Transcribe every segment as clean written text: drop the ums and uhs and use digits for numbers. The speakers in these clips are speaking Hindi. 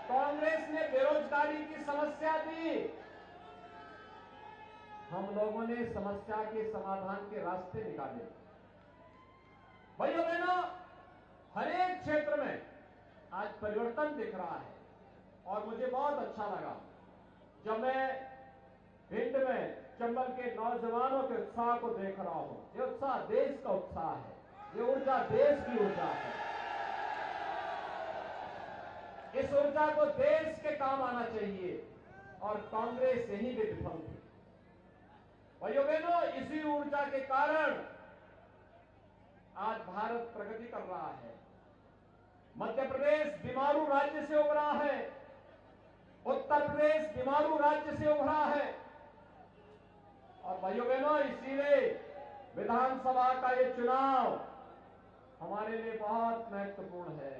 कांग्रेस ने बेरोजगारी की समस्या दी, हम लोगों ने समस्या के समाधान के रास्ते निकाले। भाइयों बहनों, हर एक क्षेत्र में आज परिवर्तन दिख रहा है और मुझे बहुत अच्छा लगा जब मैं भिंड में चंबल के नौजवानों के उत्साह को देख रहा हूं। ये उत्साह देश का उत्साह है, ये ऊर्जा देश की ऊर्जा है। इस ऊर्जा को देश के काम आना चाहिए और कांग्रेस यहीं पे विफल थी। भाइयों बहनों, इसी ऊर्जा के कारण आज भारत प्रगति कर रहा है। मध्य प्रदेश बीमारू राज्य से उभरा है, उत्तर प्रदेश बीमारू राज्य से उभरा है। और भाइयों बहनों, इसीलिए विधानसभा का ये चुनाव हमारे लिए बहुत महत्वपूर्ण है।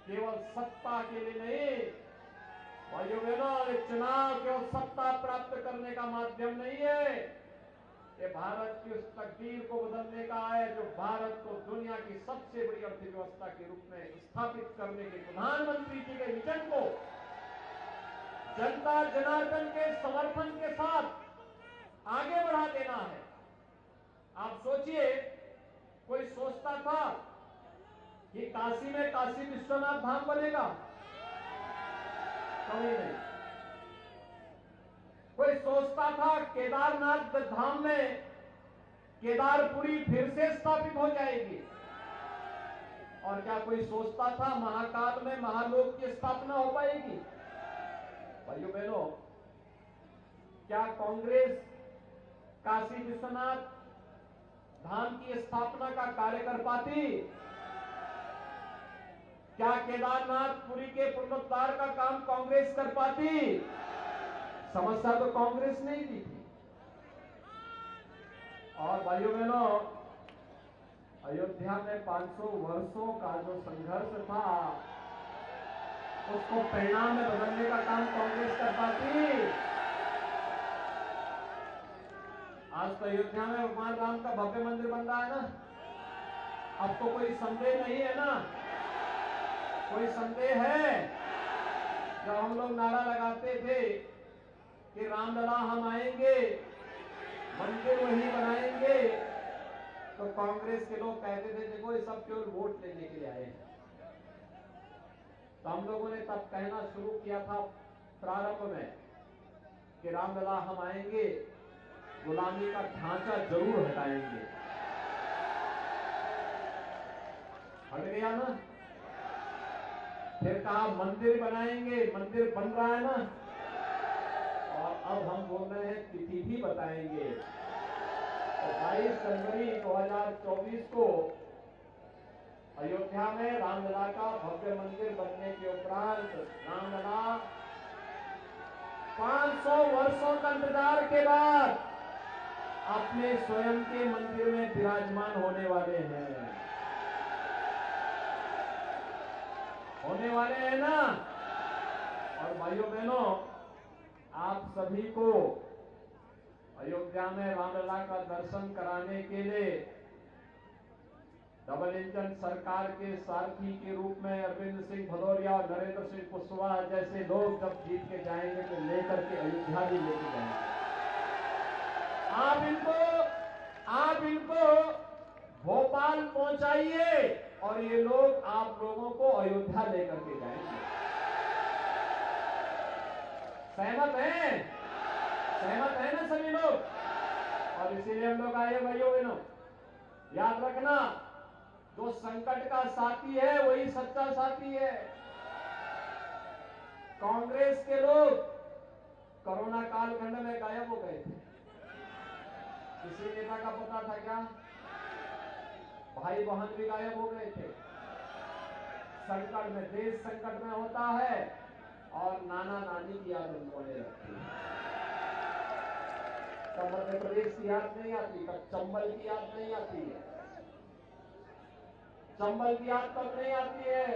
केवल सत्ता के लिए नहीं भाइयों बहनों, ये चुनाव केवल सत्ता प्राप्त करने का माध्यम नहीं है, ये भारत की उस तकदीर को बदलने का है जो भारत को दुनिया की सबसे बड़ी अर्थव्यवस्था के रूप में स्थापित करने के प्रधानमंत्री जी के विजन को जनता जनार्दन के समर्थन के साथ आगे बढ़ा देना है। आप सोचिए, कोई सोचता था कि काशी में काशी विश्वनाथ धाम बनेगा? कभी नहीं। कोई सोचता था केदारनाथ धाम में केदारपुरी फिर से स्थापित हो जाएगी? और क्या कोई सोचता था महाकाल में महालोक की स्थापना हो पाएगी? भाइयों बहनों, क्या कांग्रेस काशी विश्वनाथ धाम की स्थापना का कार्य कर पाती? क्या केदारनाथपुरी के पुनरुद्धार का काम कांग्रेस कर पाती? समस्या तो कांग्रेस ने ही दी थी। और भाइयों बहनों, अयोध्या में 500 वर्षों का जो संघर्ष था उसको परिणाम में बदलने का काम कांग्रेस कर पाती? आज तो अयोध्या में भगवान राम का भव्य मंदिर बन रहा है ना। अब तो कोई संदेह नहीं है ना? कोई संदेह है? जब हम लोग नारा लगाते थे कि रामलला हम आएंगे, मंदिर वही बनाएंगे, तो कांग्रेस के लोग कहते थे देखो ये सब केवल वोट लेने के लिए आए हैं। तो हम लोगों ने तब कहना शुरू किया था प्रारंभ में कि रामलला हम आएंगे, गुलामी का ढांचा जरूर हटाएंगे। हट गया ना? फिर कहा मंदिर बनाएंगे, मंदिर बन रहा है ना? और अब हम बोल रहे हैं तिथि भी बताएंगे। तो 22 जनवरी 2024 को अयोध्या में रामलला का भव्य मंदिर बनने के उपरांत रामलला 500 वर्षों का इंतजार के बाद अपने स्वयं के मंदिर में विराजमान होने वाले हैं। होने वाले हैं ना? और भाइयों बहनों, आप सभी को अयोध्या में रामलला का दर्शन कराने के लिए डबल इंजन सरकार के सारथी के रूप में अरविंद सिंह भदौरिया और नरेंद्र सिंह कुशवाहा जैसे लोग जब जीत के जाएंगे तो लेकर के अयोध्या भी लेके जाएंगे। आप इनको भोपाल पहुंचाइए और ये लोग आप लोगों को अयोध्या लेकर के जाएंगे। सहमत हैं? सहमत है ना सभी लोग? और इसीलिए हम लोग आए भाइयों बहनों, याद रखना, जो संकट का साथी है वही सच्चा साथी है। कांग्रेस के लोग कोरोना कालखंड में गायब हो गए थे। किसी नेता का पता था क्या? भाई बहन भी गायब हो गए थे। संकट में, देश संकट में होता है और नाना नानी की याद उन्होंने रखी है। तब मध्य प्रदेश की याद नहीं आती, तब चंबल की याद नहीं आती है, चंबल की याद तब नहीं आती है,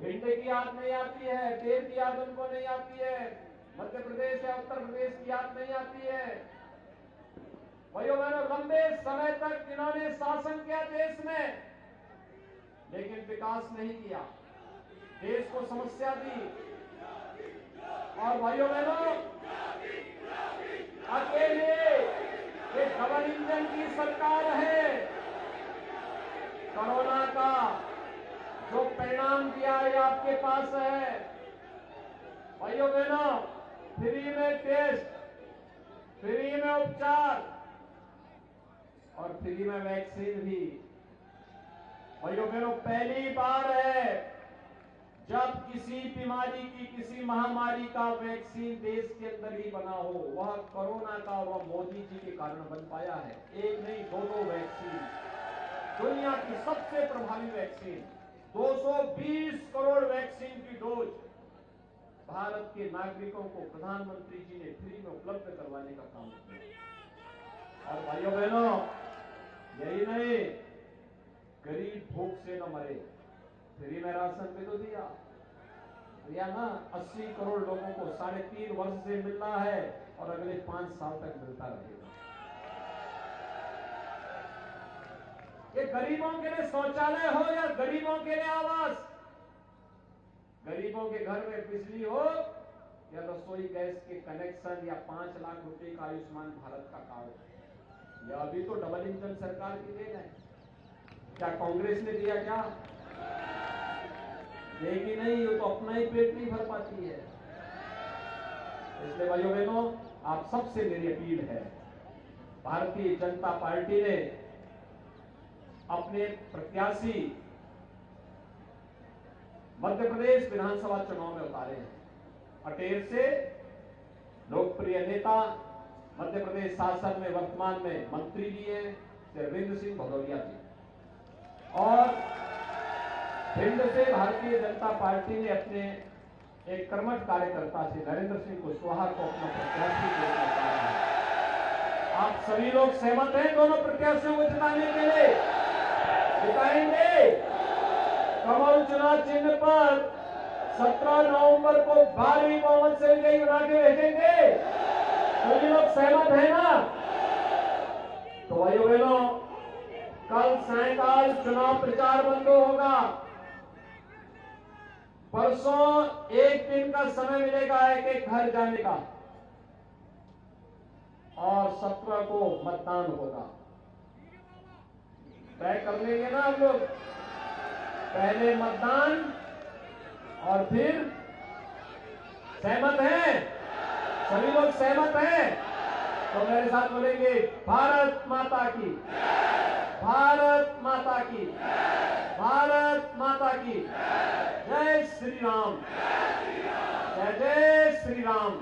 भिंड की याद नहीं आती है, देव की याद उनको नहीं आती है, मध्य प्रदेश या उत्तर प्रदेश की याद नहीं आती है। भाइयों बहनों, लंबे समय तक इन्होंने शासन किया देश में, लेकिन विकास नहीं किया। देश को समस्या दी। और भाइयों बहनों, अकेले ये डबल इंजन की सरकार है। कोरोना का जो परिणाम दिया है आपके पास है। भाइयों बहनों, फ्री में टेस्ट, फ्री में उपचार और फ्री में वैक्सीन भी। भाइयों बहनों, पहली बार है जब किसी बीमारी की, किसी महामारी का वैक्सीन देश के अंदर ही बना हो। वह कोरोना का, वह मोदी जी के कारण बन पाया है। एक नहीं, दो वैक्सीन, दुनिया की सबसे प्रभावी वैक्सीन, 220 करोड़ वैक्सीन की डोज भारत के नागरिकों को प्रधानमंत्री जी ने फ्री में उपलब्ध करवाने का काम किया। और भाइयों बहनों, यही नहीं, गरीब भूख से न मरे, फ्री में राशन भी तो दिया ना। 80 करोड़ लोगों को 3.5 वर्ष से मिल रहा है और अगले 5 साल तक मिलता रहेगा। ये गरीबों के लिए शौचालय हो या गरीबों के लिए आवास, गरीबों के घर में बिजली हो या रसोई गैस के कनेक्शन या 5 लाख रुपए का आयुष्मान भारत का कार्ड, यह अभी तो डबल इंजन सरकार की देन है। क्या कांग्रेस ने दिया? क्या देगी? नहीं, वो तो अपना ही पेट नहीं भर पाती है। इसलिए भाइयों बहनों, आप सबसे मेरी अपील है, भारतीय जनता पार्टी ने अपने प्रत्याशी मध्य प्रदेश विधानसभा चुनाव में उतारे हैं। अटेर से लोकप्रिय नेता, मध्य प्रदेश शासन में वर्तमान में मंत्री भी हैं, सरविंद्र सिंह भदौरिया जी, और भिंड से भारतीय जनता पार्टी ने अपने एक कर्मठ कार्यकर्ता से नरेंद्र सिंह कुशवाहा को अपना प्रत्याशी के रूप में उतारा है। आप सभी लोग सहमत हैं दोनों प्रत्याशियों को जिताने के लिए? जिताएंगे। कमल चुनाव चिन्ह पर 17 नवंबर को भारी बहुमत से विजयी बना के भेजेंगे। सभी लोग सहमत हैं ना? तो भाइयों बहनों, कल सायंकाल चुनाव प्रचार बंद होगा। परसों एक दिन का समय मिलेगा एक घर जाने का, और 17 को मतदान होगा। तय कर लेंगे ना आप लोग? पहले मतदान और फिर, सहमत हैं? सभी लोग सहमत हैं? तो मेरे साथ बोलेंगे, भारत माता की, भारत माता की, भारत माता की, जय श्री राम, जय जय श्री राम।